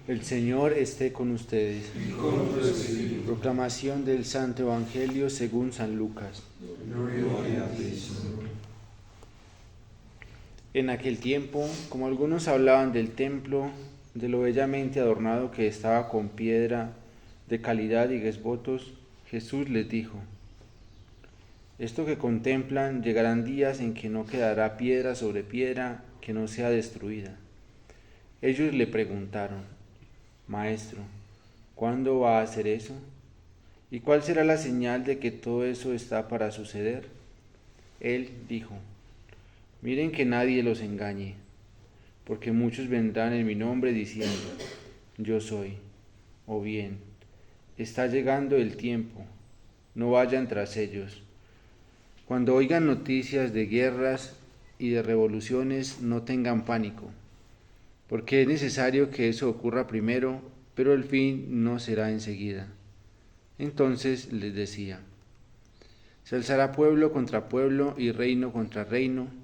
El Señor esté con ustedes. Y con tu espíritu. Proclamación del Santo Evangelio según San Lucas. Gloria a ti, Señor. En aquel tiempo, como algunos hablaban del templo, de lo bellamente adornado que estaba con piedra de calidad y exvotos, Jesús les dijo: Esto que contemplan, llegarán días en que no quedará piedra sobre piedra que no sea destruida. Ellos le preguntaron: Maestro, ¿cuándo va a hacer eso? ¿Y cuál será la señal de que todo eso está para suceder? Él dijo: Miren que nadie los engañe, porque muchos vendrán en mi nombre diciendo: Yo soy, o bien, está llegando el tiempo, no vayan tras ellos. Cuando oigan noticias de guerras y de revoluciones, no tengan pánico, porque es necesario que eso ocurra primero, pero el fin no será enseguida. Entonces les decía: se alzará pueblo contra pueblo y reino contra reino.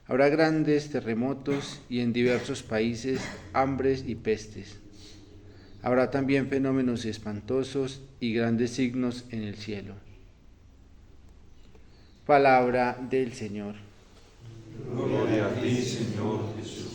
Habrá grandes terremotos y en diversos países hambres y pestes. Habrá también fenómenos espantosos y grandes signos en el cielo. Palabra del Señor. Gloria a ti, Señor Jesús.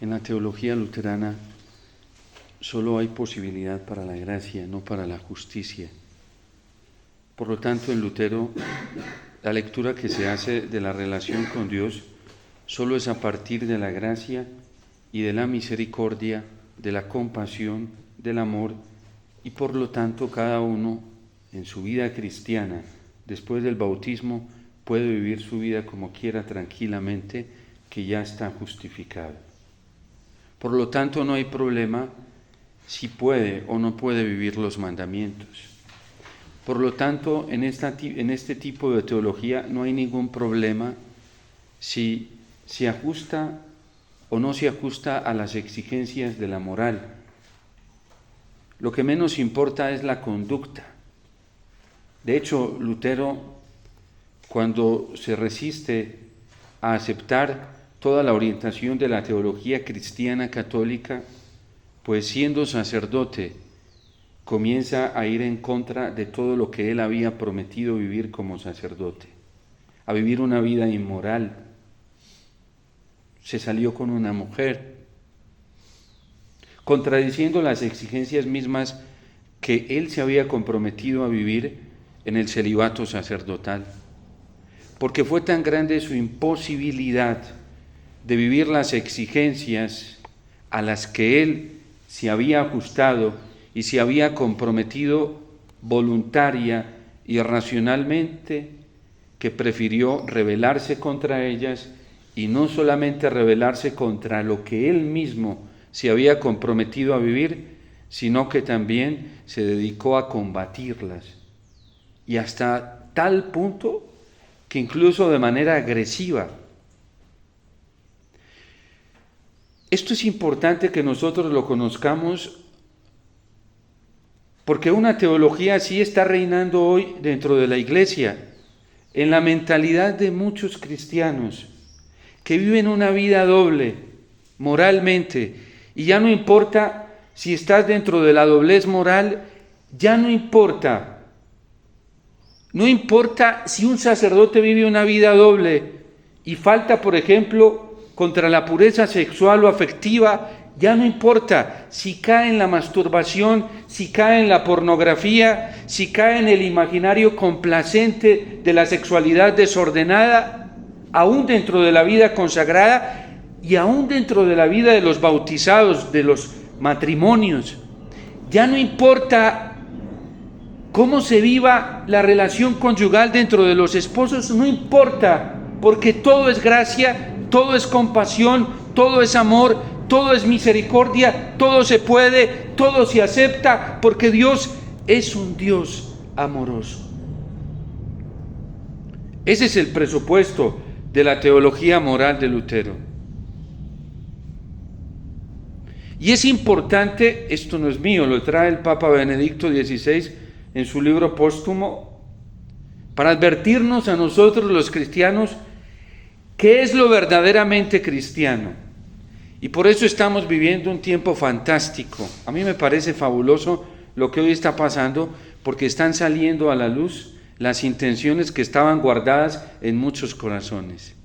En la teología luterana solo hay posibilidad para la gracia, no para la justicia. Por lo tanto, en Lutero, la lectura que se hace de la relación con Dios solo es a partir de la gracia y de la misericordia, de la compasión, del amor, y por lo tanto cada uno en su vida cristiana, después del bautismo, puede vivir su vida como quiera tranquilamente, que ya está justificado. Por lo tanto, no hay problema si puede o no puede vivir los mandamientos. Por lo tanto, en este tipo de teología no hay ningún problema si se ajusta o no se ajusta a las exigencias de la moral. Lo que menos importa es la conducta. De hecho, Lutero, cuando se resiste a aceptar toda la orientación de la teología cristiana católica, pues siendo sacerdote, comienza a ir en contra de todo lo que él había prometido vivir como sacerdote, a vivir una vida inmoral. Se salió con una mujer, contradiciendo las exigencias mismas que él se había comprometido a vivir en el celibato sacerdotal, porque fue tan grande su imposibilidad de vivir las exigencias a las que él se había ajustado y se había comprometido voluntaria y racionalmente, que prefirió rebelarse contra ellas, y no solamente rebelarse contra lo que él mismo se había comprometido a vivir, sino que también se dedicó a combatirlas, y hasta tal punto que incluso de manera agresiva. Esto es importante que nosotros lo conozcamos, porque una teología así está reinando hoy dentro de la Iglesia, en la mentalidad de muchos cristianos que viven una vida doble moralmente, y ya no importa si estás dentro de la doblez moral, ya no importa si un sacerdote vive una vida doble y falta, por ejemplo, contra la pureza sexual o afectiva. Ya no importa si cae en la masturbación, si cae en la pornografía, si cae en el imaginario complacente de la sexualidad desordenada, aún dentro de la vida consagrada y aún dentro de la vida de los bautizados, de los matrimonios. Ya no importa cómo se viva la relación conyugal dentro de los esposos, no importa, porque todo es gracia, todo es compasión, todo es amor, todo es misericordia, todo se puede, todo se acepta, porque Dios es un Dios amoroso. Ese es el presupuesto de la teología moral de Lutero. Y es importante, esto no es mío, lo trae el Papa Benedicto XVI en su libro póstumo, para advertirnos a nosotros los cristianos qué es lo verdaderamente cristiano. Y por eso estamos viviendo un tiempo fantástico. A mí me parece fabuloso lo que hoy está pasando, porque están saliendo a la luz las intenciones que estaban guardadas en muchos corazones,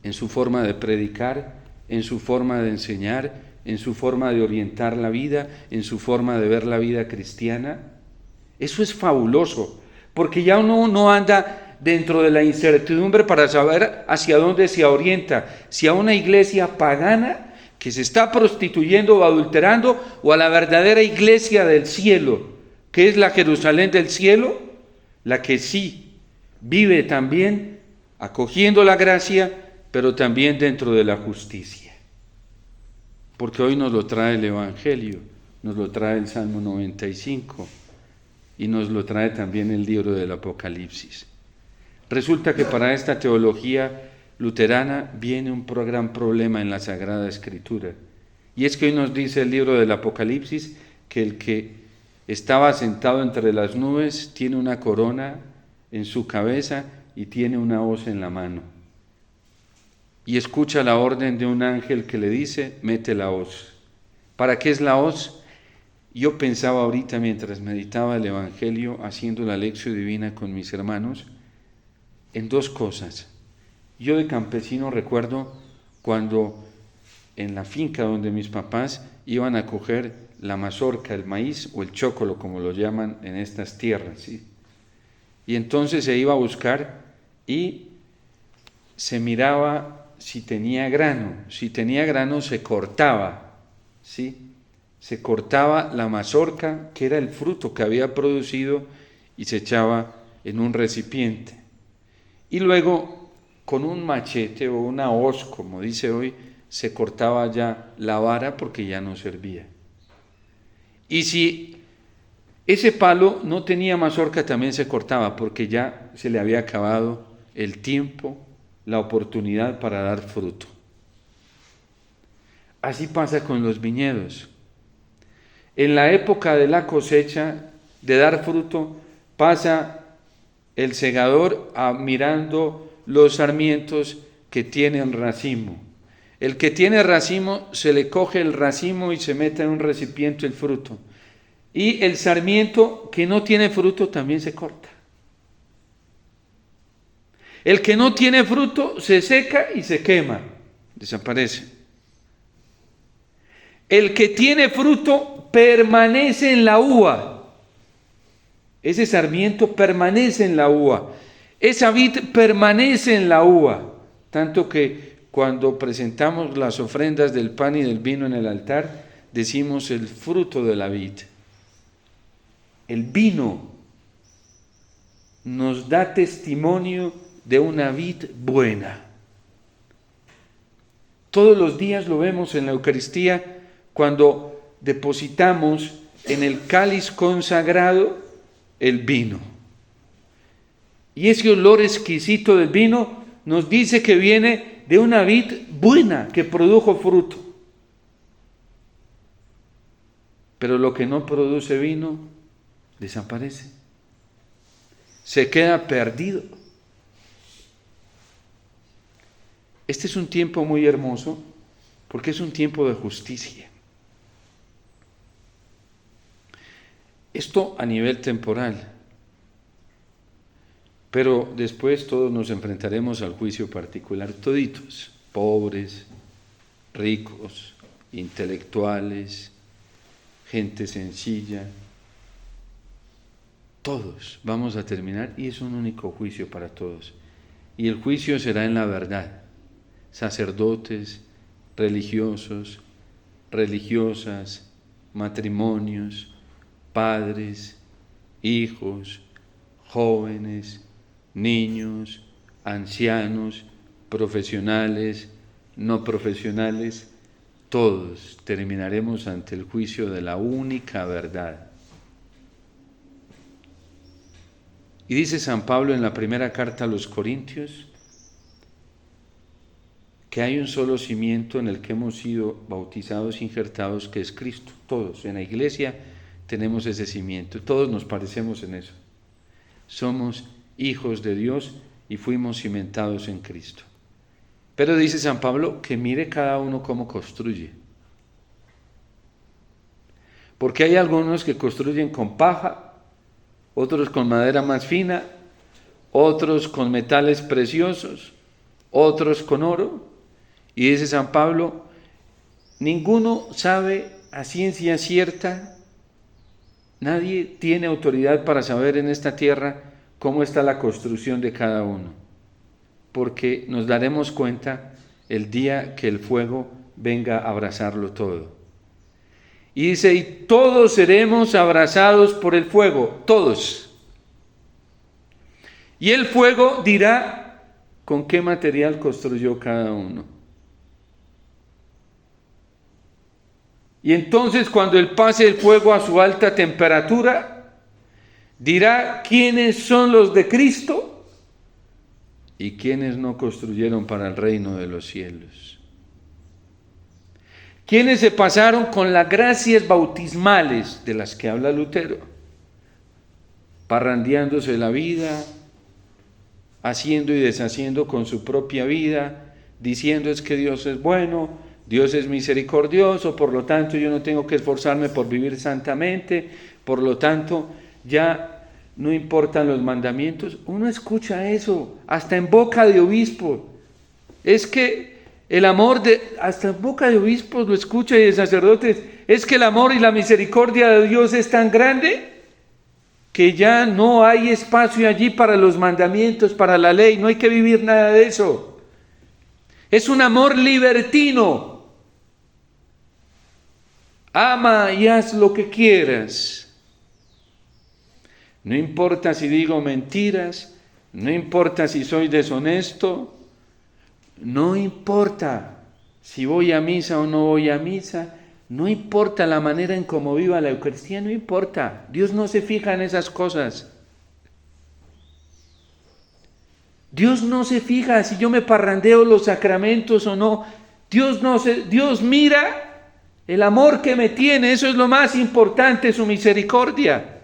en su forma de predicar, en su forma de enseñar, en su forma de orientar la vida, en su forma de ver la vida cristiana. Eso es fabuloso, porque ya uno no anda dentro de la incertidumbre para saber hacia dónde se orienta, si a una iglesia pagana que se está prostituyendo o adulterando, o a la verdadera iglesia del cielo, que es la Jerusalén del cielo, la que sí vive también acogiendo la gracia, pero también dentro de la justicia. Porque hoy nos lo trae el Evangelio, nos lo trae el Salmo 95 y nos lo trae también el libro del Apocalipsis. Resulta que para esta teología luterana viene un gran problema en la Sagrada Escritura. Y es que hoy nos dice el libro del Apocalipsis que el que estaba sentado entre las nubes tiene una corona en su cabeza y tiene una hoz en la mano. Y escucha la orden de un ángel que le dice, mete la hoz. ¿Para qué es la hoz? Yo pensaba ahorita mientras meditaba el Evangelio, haciendo la lección divina con mis hermanos, en dos cosas. Yo de campesino recuerdo cuando en la finca donde mis papás iban a coger la mazorca, el maíz o el chocolo, como lo llaman en estas tierras, ¿sí? Y entonces se iba a buscar y se miraba si tenía grano. Si tenía grano se cortaba, ¿sí? Se cortaba la mazorca, que era el fruto que había producido, y se echaba en un recipiente. Y luego, con un machete o una hoz, como dice hoy, se cortaba ya la vara porque ya no servía. Y si ese palo no tenía mazorca, también se cortaba porque ya se le había acabado el tiempo, la oportunidad para dar fruto. Así pasa con los viñedos. En la época de la cosecha, de dar fruto, pasa el segador mirando los sarmientos que tienen racimo. El que tiene racimo, se le coge el racimo y se mete en un recipiente el fruto. Y el sarmiento que no tiene fruto también se corta. El que no tiene fruto se seca y se quema, desaparece. El que tiene fruto permanece en la uva. Ese sarmiento permanece en la uva. Esa vid permanece en la uva. Tanto que cuando presentamos las ofrendas del pan y del vino en el altar, decimos el fruto de la vid. El vino nos da testimonio de una vid buena. Todos los días lo vemos en la Eucaristía cuando depositamos en el cáliz consagrado el vino. Y ese olor exquisito del vino nos dice que viene de una vid buena que produjo fruto. Pero lo que no produce vino desaparece. Se queda perdido. Este es un tiempo muy hermoso porque es un tiempo de justicia. Esto a nivel temporal. Pero después todos nos enfrentaremos al juicio particular, toditos, pobres, ricos, intelectuales, gente sencilla. Todos vamos a terminar y es un único juicio para todos. Y el juicio será en la verdad. Sacerdotes, religiosos, religiosas, matrimonios, padres, hijos, jóvenes, niños, ancianos, profesionales, no profesionales, todos terminaremos ante el juicio de la única verdad. Y dice San Pablo en la primera carta a los Corintios que hay un solo cimiento en el que hemos sido bautizados, injertados, que es Cristo. Todos en la iglesia tenemos ese cimiento, todos nos parecemos en eso. Somos hijos de Dios y fuimos cimentados en Cristo. Pero dice San Pablo que mire cada uno cómo construye. Porque hay algunos que construyen con paja, otros con madera más fina, otros con metales preciosos, otros con oro. Y dice San Pablo, ninguno sabe a ciencia cierta, nadie tiene autoridad para saber en esta tierra cómo está la construcción de cada uno, porque nos daremos cuenta el día que el fuego venga a abrasarlo todo. Y dice, y todos seremos abrasados por el fuego, todos. Y el fuego dirá con qué material construyó cada uno. Y entonces cuando él pase el fuego a su alta temperatura, dirá quiénes son los de Cristo y quiénes no construyeron para el reino de los cielos. Quiénes se pasaron con las gracias bautismales de las que habla Lutero, parrandeándose la vida, haciendo y deshaciendo con su propia vida, diciendo es que Dios es bueno, Dios es misericordioso, por lo tanto yo no tengo que esforzarme por vivir santamente, por lo tanto ya no importan los mandamientos. Uno escucha eso, hasta en boca de obispos. Es que el amor hasta en boca de obispos lo escucha y de sacerdotes, es que el amor y la misericordia de Dios es tan grande que ya no hay espacio allí para los mandamientos, para la ley, no hay que vivir nada de eso. Es un amor libertino. Ama y haz lo que quieras. No importa si digo mentiras, no importa si soy deshonesto, no importa si voy a misa o no voy a misa, no importa la manera en cómo viva la Eucaristía, no importa. Dios no se fija en esas cosas. Dios no se fija si yo me parrandeo los sacramentos o no. Dios mira el amor que me tiene, eso es lo más importante, su misericordia.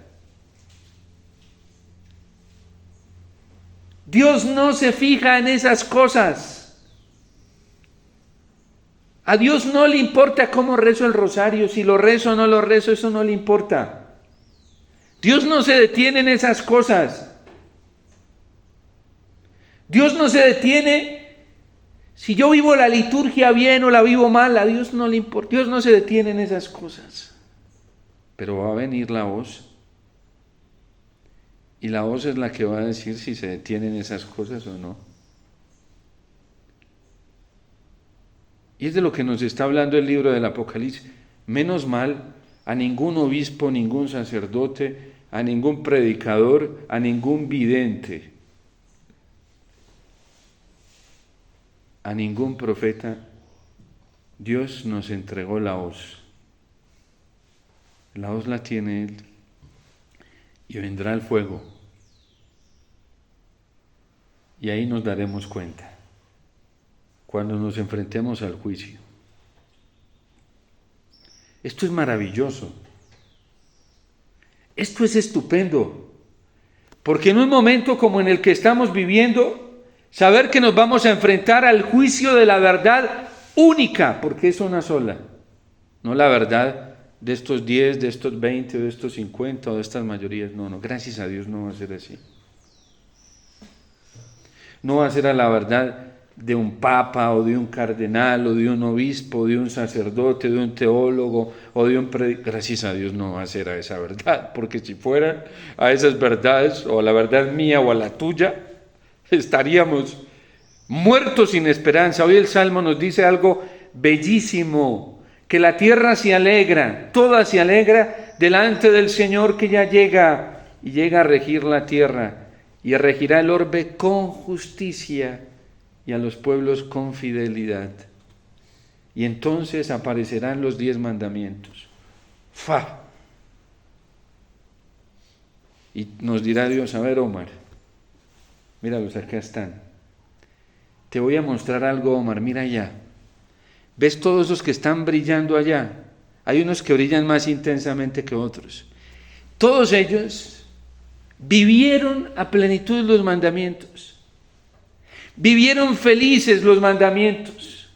Dios no se fija en esas cosas. A Dios no le importa cómo rezo el rosario, si lo rezo o no lo rezo, eso no le importa. Dios no se detiene en esas cosas. Dios no se detiene si yo vivo la liturgia bien o la vivo mal, a Dios no le importa. Dios no se detiene en esas cosas. Pero va a venir la voz. Y la voz es la que va a decir si se detienen esas cosas o no. Y es de lo que nos está hablando el libro del Apocalipsis. Menos mal, a ningún obispo, ningún sacerdote, a ningún predicador, a ningún vidente, a ningún profeta, Dios nos entregó la hoz. La hoz la tiene Él. Y vendrá el fuego. Y ahí nos daremos cuenta, cuando nos enfrentemos al juicio. Esto es maravilloso. Esto es estupendo. Porque en un momento como en el que estamos viviendo, saber que nos vamos a enfrentar al juicio de la verdad única, porque es una sola. No la verdad de estos 10, de estos 20, de estos 50 o de estas mayorías. No, gracias a Dios no va a ser así. No va a ser a la verdad de un papa o de un cardenal o de un obispo, de un sacerdote, de un teólogo o de un predicador. Gracias a Dios no va a ser a esa verdad, porque si fuera a esas verdades o a la verdad mía o a la tuya, estaríamos muertos sin esperanza. Hoy el Salmo nos dice algo bellísimo, que la tierra se alegra, toda se alegra delante del Señor que ya llega y llega a regir la tierra y regirá el orbe con justicia y a los pueblos con fidelidad. Y entonces aparecerán los 10 mandamientos. ¡Fa! Y nos dirá Dios, a ver, Omar, míralos, acá están. Te voy a mostrar algo, Omar, mira allá. ¿Ves todos esos que están brillando allá? Hay unos que brillan más intensamente que otros. Todos ellos vivieron a plenitud los mandamientos. Vivieron felices los mandamientos.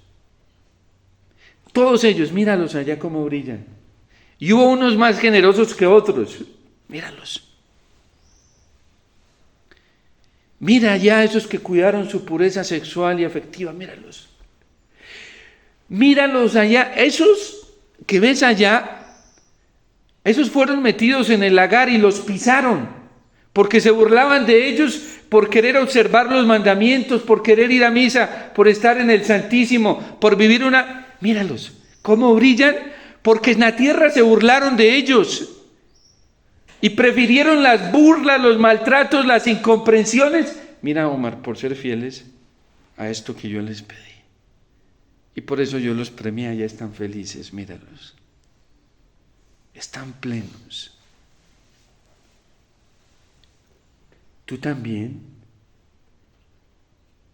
Todos ellos, míralos allá cómo brillan. Y hubo unos más generosos que otros. Míralos. Mira allá esos que cuidaron su pureza sexual y afectiva, míralos. Míralos allá, esos que ves allá, esos fueron metidos en el lagar y los pisaron, porque se burlaban de ellos por querer observar los mandamientos, por querer ir a misa, por estar en el Santísimo, por vivir una... Míralos, cómo brillan, porque en la tierra se burlaron de ellos. Y prefirieron las burlas, los maltratos, las incomprensiones. Mira, Omar, por ser fieles a esto que yo les pedí. Y por eso yo los premié, ya están felices, míralos. Están plenos. Tú también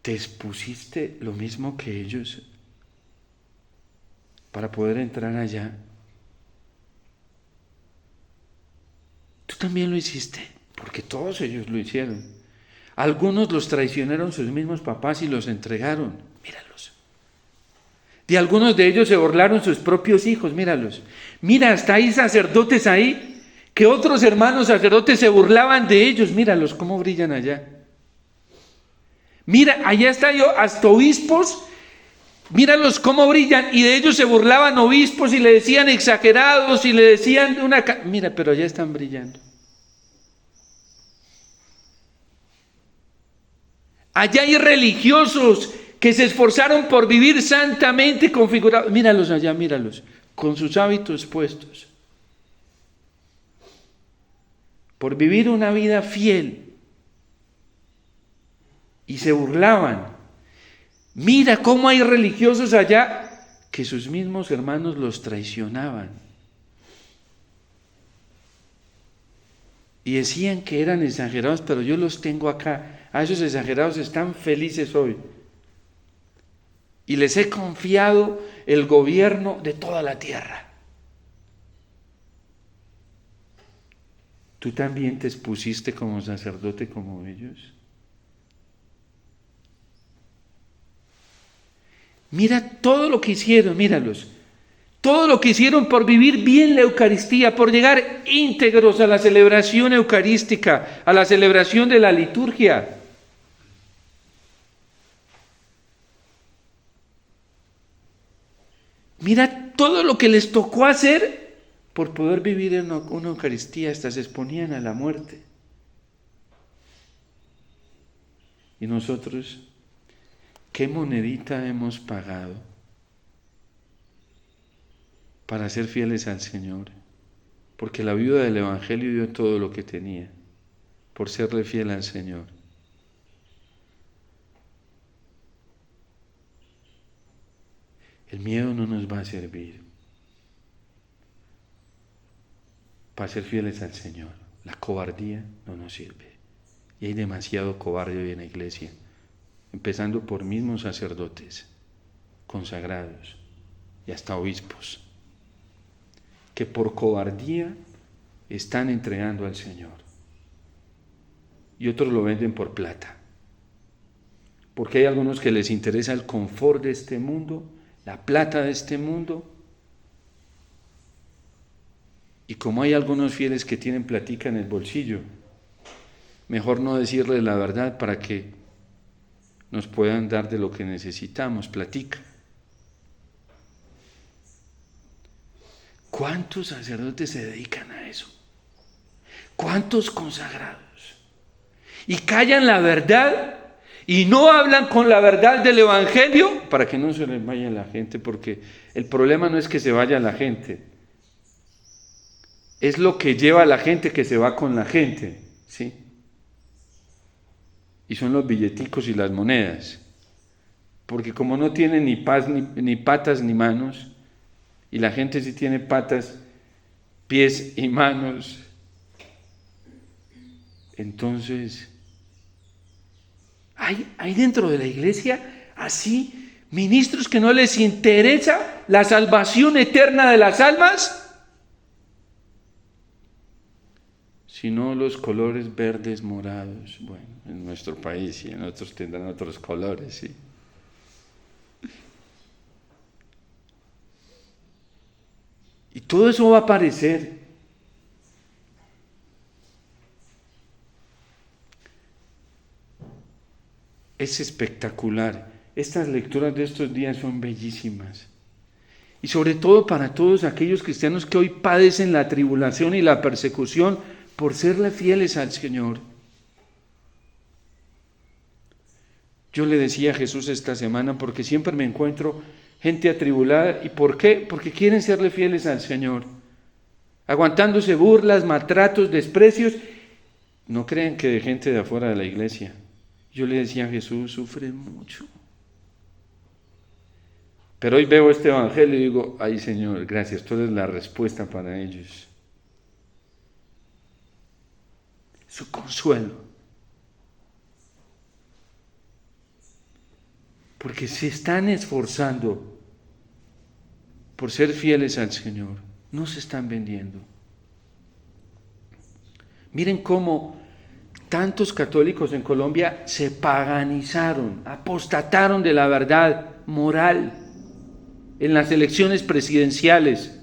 te expusiste lo mismo que ellos para poder entrar allá. Tú también lo hiciste, porque todos ellos lo hicieron. Algunos los traicionaron sus mismos papás y los entregaron. Míralos. De algunos de ellos se burlaron sus propios hijos. Míralos. Mira, hasta hay sacerdotes ahí, que otros hermanos sacerdotes se burlaban de ellos. Míralos, cómo brillan allá. Mira, allá está yo, hasta obispos. Míralos cómo brillan, y de ellos se burlaban obispos y le decían exagerados y le decían una... Mira, pero allá están brillando. Allá hay religiosos que se esforzaron por vivir santamente configurados. Míralos allá, míralos, con sus hábitos puestos. Por vivir una vida fiel. Y se burlaban. Mira cómo hay religiosos allá que sus mismos hermanos los traicionaban. Y decían que eran exagerados, pero yo los tengo acá. A esos exagerados están felices hoy. Y les he confiado el gobierno de toda la tierra. ¿Tú también te expusiste como sacerdote como ellos? Mira todo lo que hicieron, míralos. Todo lo que hicieron por vivir bien la Eucaristía, por llegar íntegros a la celebración eucarística, a la celebración de la liturgia. Mira todo lo que les tocó hacer por poder vivir en una Eucaristía, hasta se exponían a la muerte. Y nosotros, ¿qué monedita hemos pagado para ser fieles al Señor? Porque la viuda del Evangelio dio todo lo que tenía por serle fiel al Señor. El miedo no nos va a servir para ser fieles al Señor. La cobardía no nos sirve. Y hay demasiado cobarde hoy en la iglesia, empezando por mismos sacerdotes, consagrados y hasta obispos, que por cobardía están entregando al Señor. Y otros lo venden por plata. Porque hay algunos que les interesa el confort de este mundo, la plata de este mundo. Y como hay algunos fieles que tienen platica en el bolsillo, mejor no decirles la verdad para que nos puedan dar de lo que necesitamos, platica. ¿Cuántos sacerdotes se dedican a eso? ¿Cuántos consagrados? Y callan la verdad y no hablan con la verdad del Evangelio para que no se les vaya la gente, porque el problema no es que se vaya la gente, es lo que lleva a la gente que se va con la gente, ¿sí? Y son los billeticos y las monedas, porque como no tienen ni patas ni manos, y la gente sí tiene patas, pies y manos, entonces hay dentro de la iglesia Así, ministros que no les interesa la salvación eterna de las almas, sino los colores verdes, morados. Bueno, en nuestro país y en otros tendrán otros colores, sí. Y todo eso va a aparecer. Es espectacular. Estas lecturas de estos días son bellísimas. Y sobre todo para todos aquellos cristianos que hoy padecen la tribulación y la persecución por serle fieles al Señor. Yo le decía a Jesús esta semana, porque siempre me encuentro gente atribulada. ¿Y por qué? Porque quieren serle fieles al Señor. Aguantándose burlas, maltratos, desprecios. No crean que de gente de afuera de la iglesia. Yo le decía a Jesús, sufren mucho. Pero hoy veo este evangelio y digo, ay Señor, gracias, tú eres la respuesta para ellos. Su consuelo. Porque se están esforzando por ser fieles al Señor. No se están vendiendo. Miren cómo tantos católicos en Colombia se paganizaron, apostataron de la verdad moral en las elecciones presidenciales.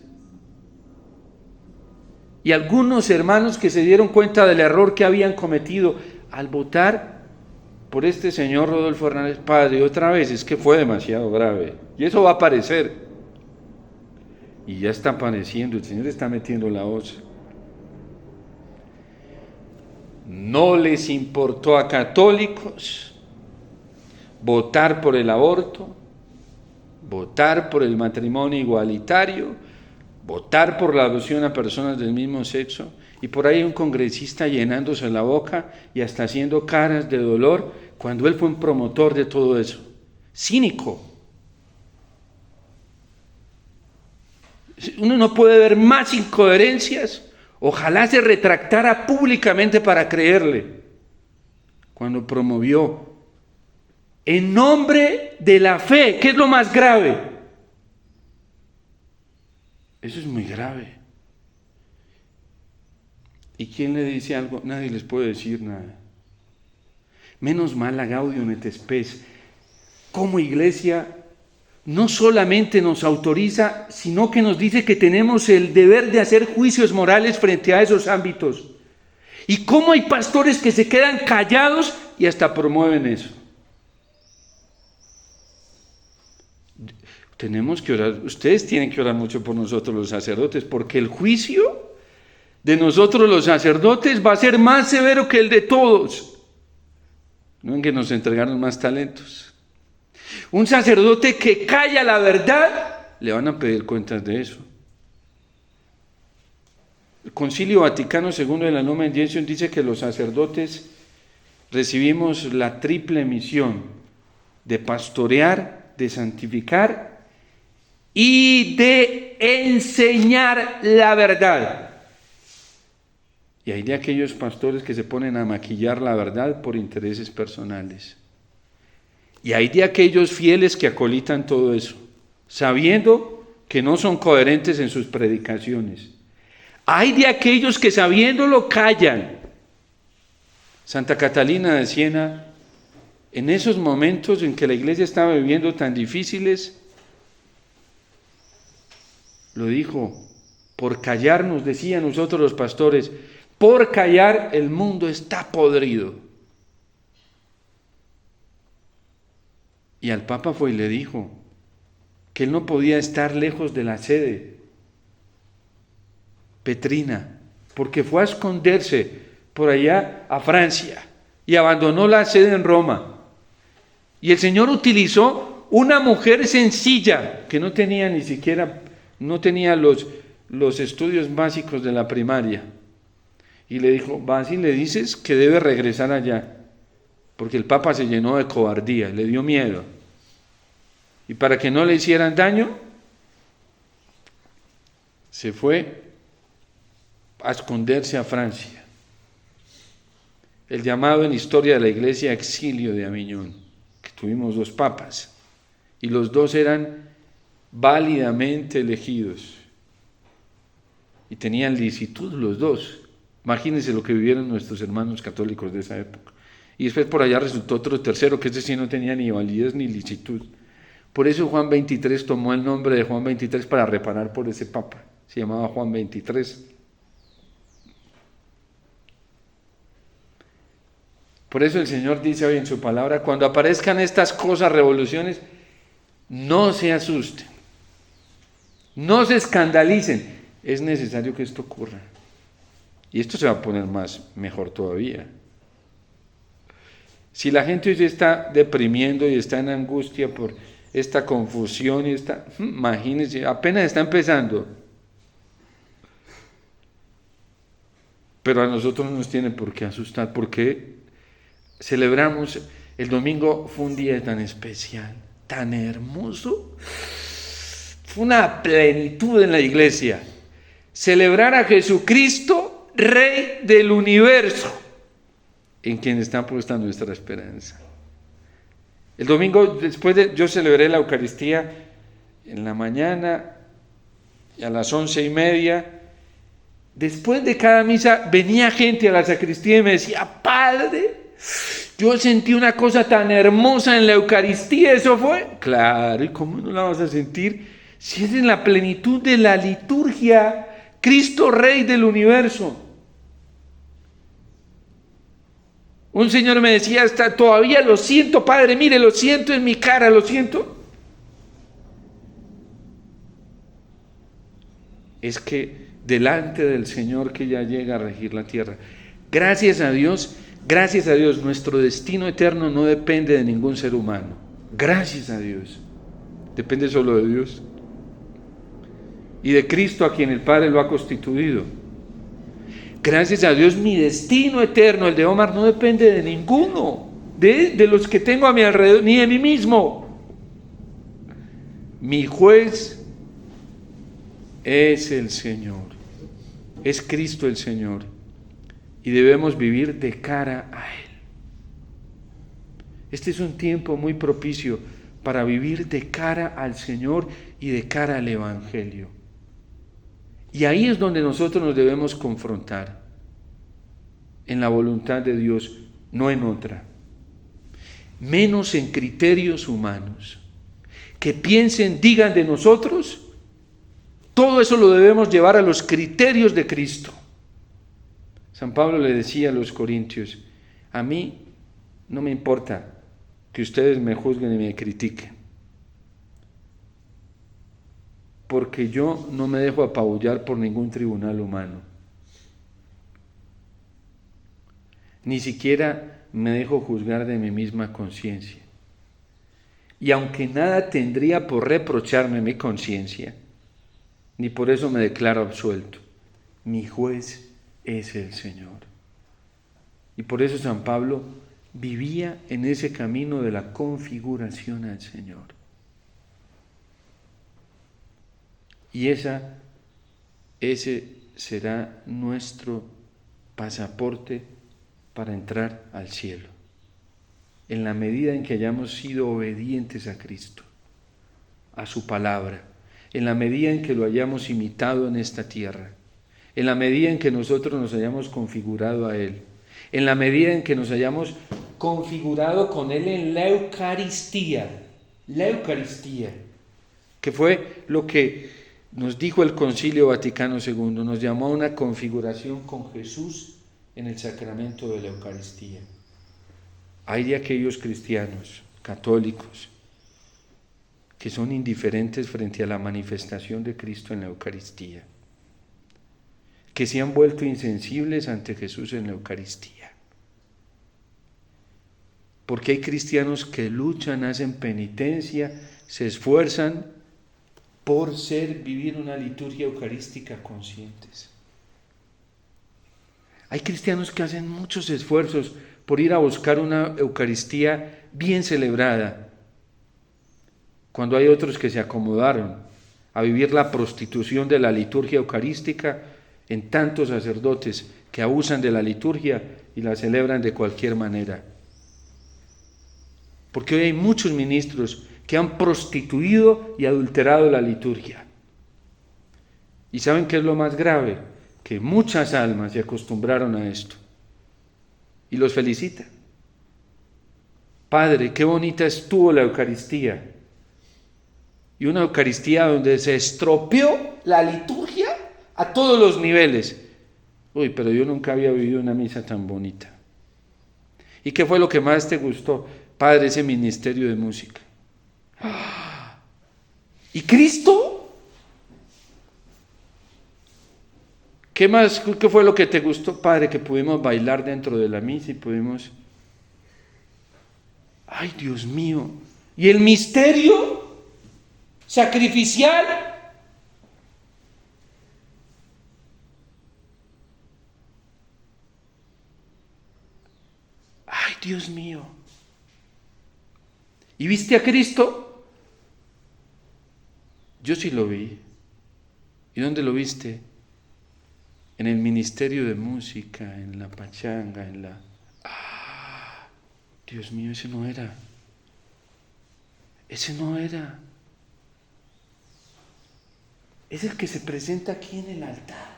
Y algunos hermanos que se dieron cuenta del error que habían cometido al votar por este señor Rodolfo Hernández, padre, otra vez, es que fue demasiado grave. Y eso va a aparecer. Y ya está apareciendo, el Señor está metiendo la hoz. No les importó a católicos votar por el aborto, votar por el matrimonio igualitario, votar por la adopción a personas del mismo sexo, y por ahí un congresista llenándose la boca y hasta haciendo caras de dolor cuando él fue un promotor de todo eso. Cínico. Uno no puede ver más incoherencias. Ojalá se retractara públicamente para creerle cuando promovió en nombre de la fe, que es lo más grave. Eso es muy grave. ¿Y quién le dice algo? Nadie les puede decir nada. Menos mal a Gaudium et Spes. Como iglesia no solamente nos autoriza, sino que nos dice que tenemos el deber de hacer juicios morales frente a esos ámbitos. Y cómo hay pastores que se quedan callados y hasta promueven eso. Tenemos que orar, ustedes tienen que orar mucho por nosotros los sacerdotes, porque el juicio de nosotros los sacerdotes va a ser más severo que el de todos. No en que nos entregaron más talentos. Un sacerdote que calla la verdad, le van a pedir cuentas de eso. El Concilio Vaticano II de la Lumen Gentium dice que los sacerdotes recibimos la triple misión de pastorear, de santificar y de enseñar la verdad. Y hay de aquellos pastores que se ponen a maquillar la verdad por intereses personales. Y hay de aquellos fieles que acolitan todo eso, sabiendo que no son coherentes en sus predicaciones. Hay de aquellos que sabiéndolo callan. Santa Catalina de Siena, en esos momentos en que la iglesia estaba viviendo tan difíciles, lo dijo, por callar, nos decían nosotros los pastores, por callar el mundo está podrido. Y al Papa fue y le dijo que él no podía estar lejos de la sede petrina, porque fue a esconderse por allá a Francia y abandonó la sede en Roma. Y el Señor utilizó una mujer sencilla que no tenía ni siquiera, no tenía los estudios básicos de la primaria. Y le dijo, vas y le dices que debe regresar allá, porque el Papa se llenó de cobardía, le dio miedo. Y para que no le hicieran daño, se fue a esconderse a Francia. El llamado en historia de la iglesia exilio de Aviñón, que tuvimos 2 papas, y los 2 eran válidamente elegidos, y tenían licitud los 2. Imagínense lo que vivieron nuestros hermanos católicos de esa época. Y después por allá resultó otro tercero, que ese sí no tenía ni validez ni licitud. Por eso Juan 23 tomó el nombre de Juan 23 para reparar por ese papa. Se llamaba Juan 23. Por eso el Señor dice hoy en su palabra, cuando aparezcan estas cosas, revoluciones, no se asusten, no se escandalicen. Es necesario que esto ocurra. Y esto se va a poner mejor todavía. Si la gente hoy se está deprimiendo y está en angustia por esta confusión, imagínense, apenas está empezando. Pero a nosotros no nos tiene por qué asustar, porque celebramos, el domingo fue un día tan especial, tan hermoso, fue una plenitud en la iglesia. Celebrar a Jesucristo, Rey del universo, en quien está puesta nuestra esperanza. El domingo, yo celebré la Eucaristía en la mañana, y a las 11:30. Después de cada misa venía gente a la sacristía y me decía, Padre, yo sentí una cosa tan hermosa en la Eucaristía. ¿Eso fue? Claro, ¿y cómo no la vas a sentir si es en la plenitud de la liturgia? Cristo Rey del universo. Un señor me decía, todavía lo siento, Padre, mire, lo siento en mi cara, lo siento. Es que delante del Señor que ya llega a regir la tierra, gracias a Dios, nuestro destino eterno no depende de ningún ser humano. Gracias a Dios. Depende solo de Dios. Y de Cristo, a quien el Padre lo ha constituido. Gracias a Dios, mi destino eterno, el de Omar, no depende de ninguno, de los que tengo a mi alrededor, ni de mí mismo. Mi juez es el Señor, es Cristo el Señor, y debemos vivir de cara a Él. Este es un tiempo muy propicio para vivir de cara al Señor y de cara al Evangelio. Y ahí es donde nosotros nos debemos confrontar, en la voluntad de Dios, no en otra. Menos en criterios humanos. Que piensen, digan de nosotros, todo eso lo debemos llevar a los criterios de Cristo. San Pablo le decía a los corintios, a mí no me importa que ustedes me juzguen y me critiquen, porque yo no me dejo apabullar por ningún tribunal humano. Ni siquiera me dejo juzgar de mi misma conciencia. Y aunque nada tendría por reprocharme mi conciencia, ni por eso me declaro absuelto, mi juez es el Señor. Y por eso San Pablo vivía en ese camino de la configuración al Señor. Y ese será nuestro pasaporte para entrar al cielo, en la medida en que hayamos sido obedientes a Cristo, a su palabra, en la medida en que lo hayamos imitado en esta tierra, en la medida en que nosotros nos hayamos configurado a Él, en la medida en que nos hayamos configurado con Él en la Eucaristía, que fue lo que nos dijo el Concilio Vaticano II, nos llamó a una configuración con Jesús en el sacramento de la Eucaristía. Hay de aquellos cristianos católicos que son indiferentes frente a la manifestación de Cristo en la Eucaristía, que se han vuelto insensibles ante Jesús en la Eucaristía. Porque hay cristianos que luchan, hacen penitencia, se esfuerzan por vivir una liturgia eucarística conscientes. Hay cristianos que hacen muchos esfuerzos por ir a buscar una Eucaristía bien celebrada, cuando hay otros que se acomodaron a vivir la prostitución de la liturgia eucarística en tantos sacerdotes que abusan de la liturgia y la celebran de cualquier manera. Porque hoy hay muchos ministros que han prostituido y adulterado la liturgia. ¿Y saben qué es lo más grave? Que muchas almas se acostumbraron a esto. Y los felicita. Padre, qué bonita estuvo la Eucaristía. Y una Eucaristía donde se estropeó la liturgia a todos los niveles. Uy, pero yo nunca había vivido una misa tan bonita. ¿Y qué fue lo que más te gustó? Padre, ese ministerio de música. ¿Y Cristo? ¿Qué más? ¿Qué fue lo que te gustó, Padre? Que pudimos bailar dentro de la misa y pudimos... ¡Ay, Dios mío! ¿Y el misterio sacrificial? ¡Ay, Dios mío! ¿Y viste a Cristo? Yo sí lo vi. ¿Y dónde lo viste? En el ministerio de música, en la pachanga, en la... ¡Ah! Dios mío, ese no era. Ese no era. Es el que se presenta aquí en el altar.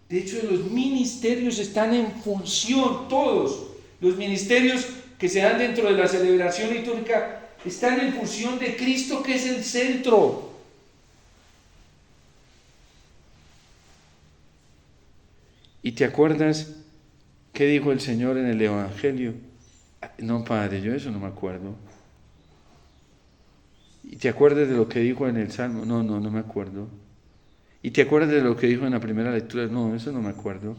De hecho, los ministerios están en función, todos. Los ministerios que se dan dentro de la celebración litúrgica están en función de Cristo, que es el centro. ¿Y te acuerdas qué dijo el Señor en el Evangelio? No, Padre, yo eso no me acuerdo. ¿Y te acuerdas de lo que dijo en el Salmo? No me acuerdo. ¿Y te acuerdas de lo que dijo en la primera lectura? No, eso no me acuerdo.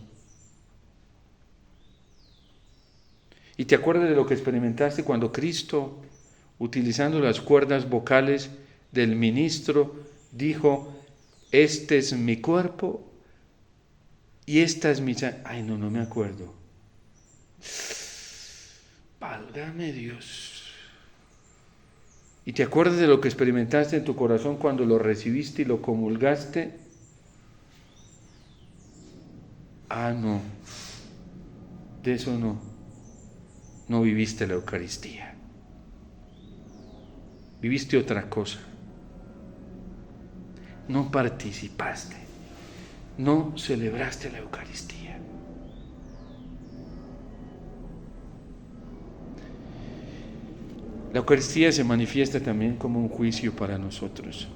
¿Y te acuerdas de lo que experimentaste cuando Cristo, utilizando las cuerdas vocales del ministro, dijo, este es mi cuerpo y esta es mi sangre? Ay, no me acuerdo. Válgame Dios. ¿Y te acuerdas de lo que experimentaste en tu corazón cuando lo recibiste y lo comulgaste? Ah, no. De eso no. No viviste la Eucaristía. Viviste otra cosa. No participaste. No celebraste la Eucaristía. La Eucaristía se manifiesta también como un juicio para nosotros,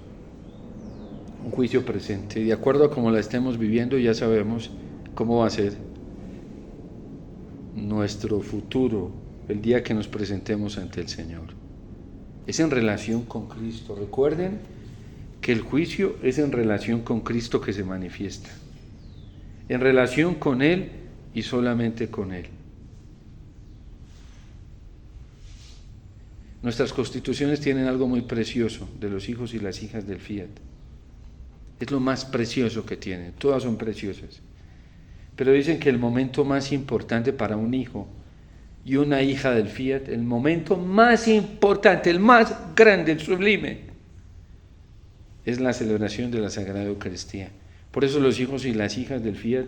un juicio presente. Y de acuerdo a cómo la estemos viviendo, ya sabemos cómo va a ser nuestro futuro el día que nos presentemos ante el Señor. Es en relación con Cristo. Recuerden que el juicio es en relación con Cristo que se manifiesta, en relación con Él y solamente con Él. Nuestras constituciones tienen algo muy precioso de los hijos y las hijas del Fiat. Es lo más precioso que tienen, todas son preciosas. Pero dicen que el momento más importante para un hijo y una hija del Fiat, el momento más importante, el más grande, el sublime, es la celebración de la Sagrada Eucaristía. Por eso los hijos y las hijas del Fiat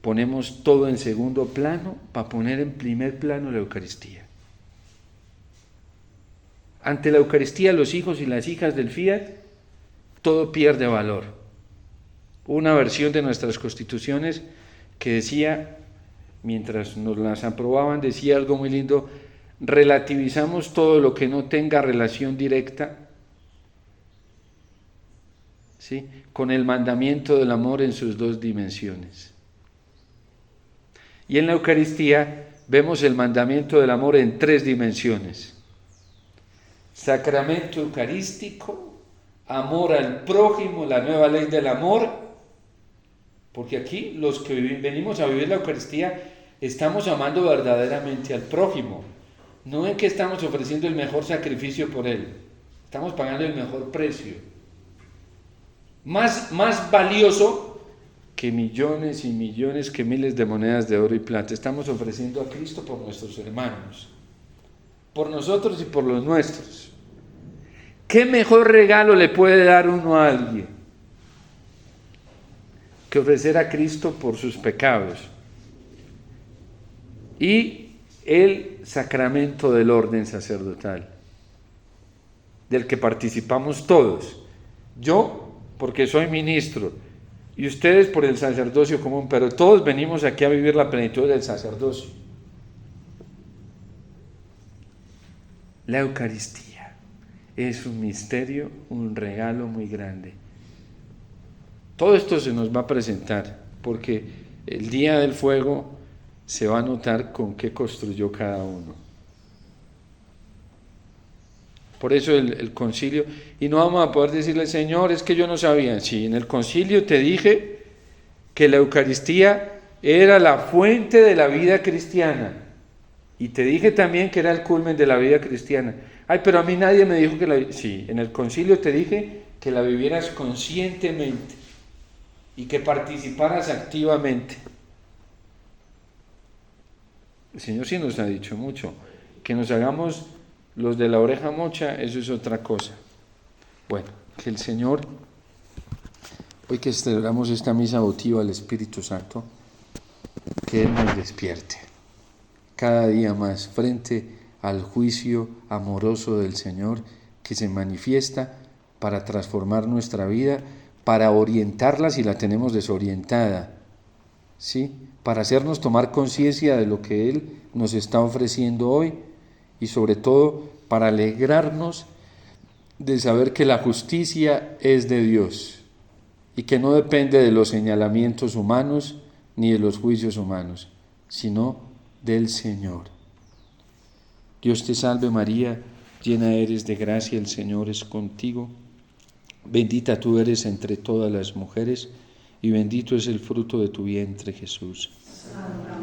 ponemos todo en segundo plano para poner en primer plano la Eucaristía. Ante la Eucaristía, los hijos y las hijas del Fiat, todo pierde valor. Una versión de nuestras constituciones que decía, mientras nos las aprobaban, decía algo muy lindo: relativizamos todo lo que no tenga relación directa, ¿sí?, con el mandamiento del amor en sus dos dimensiones. Y en la Eucaristía vemos el mandamiento del amor en tres dimensiones: sacramento eucarístico, amor al prójimo, la nueva ley del amor, porque aquí los que venimos a vivir la Eucaristía estamos amando verdaderamente al prójimo, no en que estamos ofreciendo el mejor sacrificio por él, estamos pagando el mejor precio, más valioso que millones y millones, que miles de monedas de oro y plata. Estamos ofreciendo a Cristo por nuestros hermanos, por nosotros y por los nuestros. ¿Qué mejor regalo le puede dar uno a alguien que ofrecer a Cristo por sus pecados? Y Él sacramento del orden sacerdotal, del que participamos todos. Yo, porque soy ministro, y ustedes por el sacerdocio común, pero todos venimos aquí a vivir la plenitud del sacerdocio. La Eucaristía es un misterio, un regalo muy grande. Todo esto se nos va a presentar, porque el día del fuego se va a notar con qué construyó cada uno. Por eso el concilio, y no vamos a poder decirle, Señor, es que yo no sabía. Sí, en el concilio te dije que la Eucaristía era la fuente de la vida cristiana, y te dije también que era el culmen de la vida cristiana. Ay, pero a mí nadie me dijo que la... Sí, en el concilio te dije que la vivieras conscientemente y que participaras activamente. El Señor sí nos ha dicho mucho, que nos hagamos los de la oreja mocha, eso es otra cosa. Bueno, que el Señor, hoy que celebramos esta misa votiva al Espíritu Santo, que Él nos despierte cada día más frente al juicio amoroso del Señor que se manifiesta para transformar nuestra vida, para orientarla si la tenemos desorientada, ¿sí? Para hacernos tomar conciencia de lo que Él nos está ofreciendo hoy y sobre todo para alegrarnos de saber que la justicia es de Dios y que no depende de los señalamientos humanos ni de los juicios humanos, sino del Señor. Dios te salve María, llena eres de gracia, el Señor es contigo. Bendita tú eres entre todas las mujeres y bendito es el fruto de tu vientre, Jesús. Santa